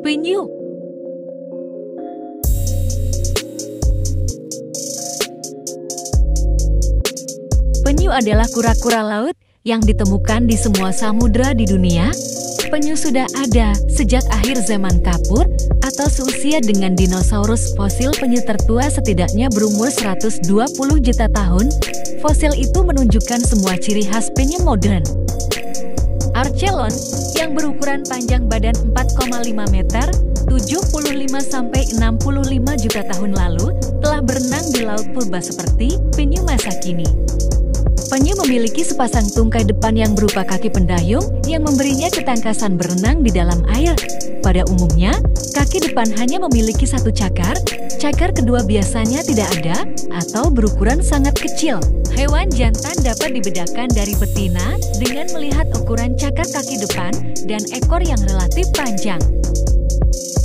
Penyu. Penyu adalah kura-kura laut yang ditemukan di semua samudera di dunia. Penyu sudah ada sejak akhir zaman kapur atau seusia dengan dinosaurus. Fosil penyu tertua setidaknya berumur 120 juta tahun. Fosil itu menunjukkan semua ciri khas penyu modern. Archelon yang berukuran panjang badan 4,5 meter, 75–65 juta tahun lalu, telah berenang di laut purba seperti penyu masa kini. Penyu memiliki sepasang tungkai depan yang berupa kaki pendayung yang memberinya ketangkasan berenang di dalam air. Pada umumnya, kaki depan hanya memiliki satu cakar, cakar kedua biasanya tidak ada atau berukuran sangat kecil. Hewan jantan dapat dibedakan dari betina dengan melihat ukuran cakar kaki depan dan ekor yang relatif panjang.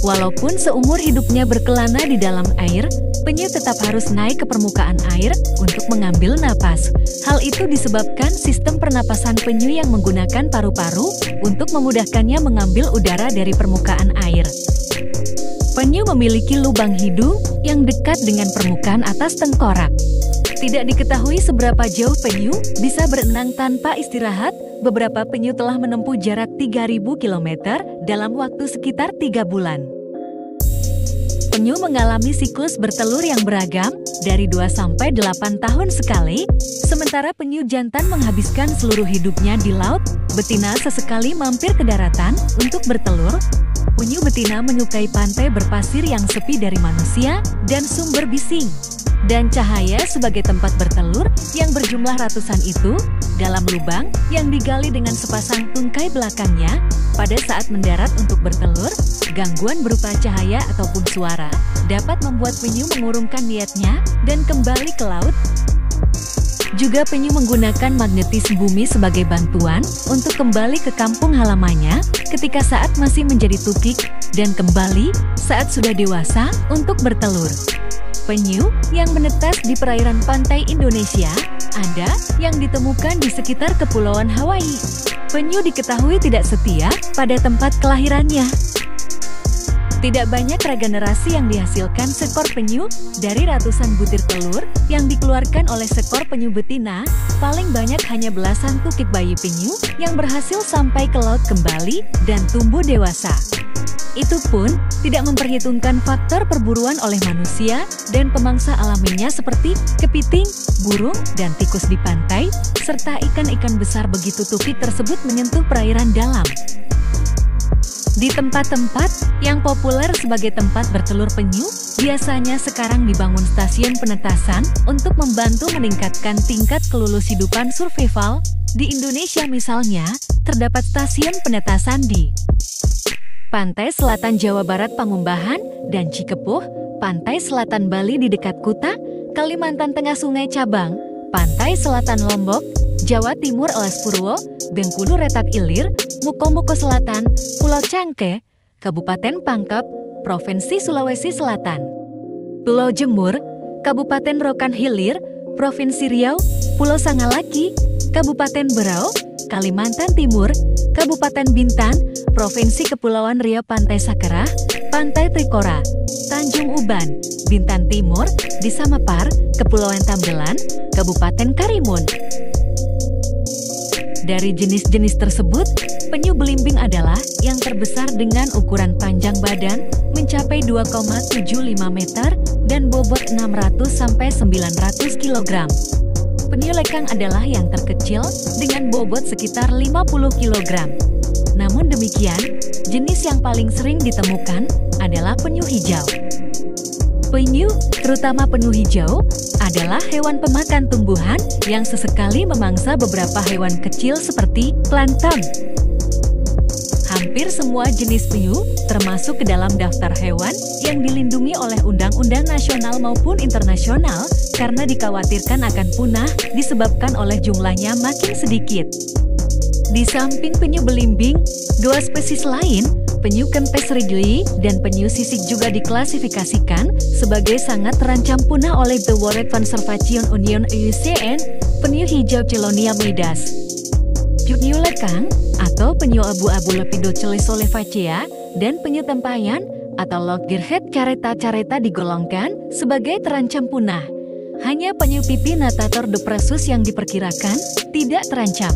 Walaupun seumur hidupnya berkelana di dalam air, penyu tetap harus naik ke permukaan air untuk mengambil napas. Hal itu disebabkan sistem pernapasan penyu yang menggunakan paru-paru untuk memudahkannya mengambil udara dari permukaan air. Penyu memiliki lubang hidung yang dekat dengan permukaan atas tengkorak. Tidak diketahui seberapa jauh penyu bisa berenang tanpa istirahat. Beberapa penyu telah menempuh jarak 3.000 km dalam waktu sekitar 3 bulan. Penyu mengalami siklus bertelur yang beragam, dari 2–8 tahun sekali, sementara penyu jantan menghabiskan seluruh hidupnya di laut. Betina sesekali mampir ke daratan untuk bertelur. Penyu betina menyukai pantai berpasir yang sepi dari manusia dan sumber bising dan cahaya sebagai tempat bertelur yang berjumlah ratusan itu dalam lubang yang digali dengan sepasang tungkai belakangnya. Pada saat mendarat untuk bertelur, gangguan berupa cahaya ataupun suara dapat membuat penyu mengurungkan niatnya dan kembali ke laut. Juga penyu menggunakan magnetis bumi sebagai bantuan untuk kembali ke kampung halamannya ketika saat masih menjadi tukik dan kembali saat sudah dewasa untuk bertelur. Penyu yang menetas di perairan pantai Indonesia, ada yang ditemukan di sekitar Kepulauan Hawaii. Penyu diketahui tidak setia pada tempat kelahirannya. Tidak banyak regenerasi yang dihasilkan seekor penyu. Dari ratusan butir telur yang dikeluarkan oleh seekor penyu betina, paling banyak hanya belasan tukik bayi penyu yang berhasil sampai ke laut kembali dan tumbuh dewasa. Itu pun tidak memperhitungkan faktor perburuan oleh manusia dan pemangsa alaminya seperti kepiting, burung, dan tikus di pantai, serta ikan-ikan besar begitu tukik tersebut menyentuh perairan dalam. Di tempat-tempat yang populer sebagai tempat bertelur penyu, biasanya sekarang dibangun stasiun penetasan untuk membantu meningkatkan tingkat keluluhidupan survival. Di Indonesia misalnya, terdapat stasiun penetasan di Pantai Selatan Jawa Barat Pangumbahan dan Cikepuh, Pantai Selatan Bali di dekat Kuta, Kalimantan Tengah Sungai Cabang, Pantai Selatan Lombok, Jawa Timur Alas Purwo, Bengkulu Retak Ilir, Mukomuko Selatan, Pulau Cangke, Kabupaten Pangkep, Provinsi Sulawesi Selatan, Pulau Jemur, Kabupaten Rokan Hilir, Provinsi Riau, Pulau Sangalaki, Kabupaten Berau, Kalimantan Timur, Kabupaten Bintan, Provinsi Kepulauan Riau, Pantai Sakerah, Pantai Trikora, Tanjung Uban, Bintan Timur, di Samapar, Kepulauan Tambelan, Kabupaten Karimun. Dari jenis-jenis tersebut, penyu belimbing adalah yang terbesar dengan ukuran panjang badan mencapai 2,75 meter dan bobot 600–900 kg. Penyu lekang adalah yang terkecil dengan bobot sekitar 50 kg. Namun demikian, jenis yang paling sering ditemukan adalah penyu hijau. Penyu, terutama penyu hijau, adalah hewan pemakan tumbuhan yang sesekali memangsa beberapa hewan kecil seperti plankton. Hampir semua jenis penyu termasuk ke dalam daftar hewan yang dilindungi oleh undang-undang nasional maupun internasional karena dikhawatirkan akan punah disebabkan oleh jumlahnya makin sedikit. Di samping penyu belimbing, dua spesies lain, penyu kempes ridley dan penyu sisik juga diklasifikasikan sebagai sangat terancam punah oleh The World Conservation Union (IUCN), penyu hijau Chelonia medas. Penyu lekang atau penyu abu-abu Lepidochelys olivacea dan penyu tempayan atau loggerhead careta-careta digolongkan sebagai terancam punah. Hanya penyu pipi Natator depressus yang diperkirakan tidak terancam.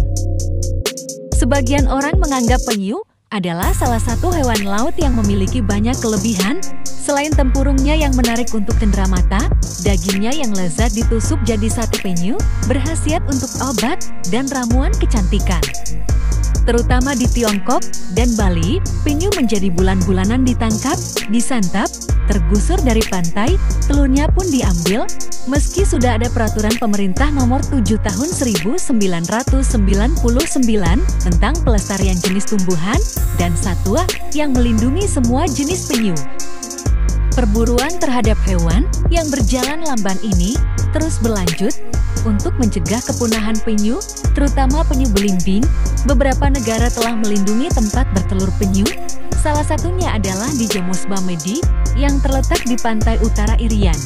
Sebagian orang menganggap penyu adalah salah satu hewan laut yang memiliki banyak kelebihan. Selain tempurungnya yang menarik untuk cendera mata, dagingnya yang lezat ditusuk jadi sate penyu berkhasiat untuk obat dan ramuan kecantikan. Terutama di Tiongkok dan Bali, penyu menjadi bulan-bulanan ditangkap, disantap, tergusur dari pantai, telurnya pun diambil, meski sudah ada peraturan pemerintah nomor 7 tahun 1999 tentang pelestarian jenis tumbuhan dan satwa yang melindungi semua jenis penyu. Perburuan terhadap hewan yang berjalan lamban ini terus berlanjut. Untuk mencegah kepunahan penyu, terutama penyu belimbing, beberapa negara telah melindungi tempat bertelur penyu. Salah satunya adalah di Jemus Bamedi yang terletak di pantai utara Irian.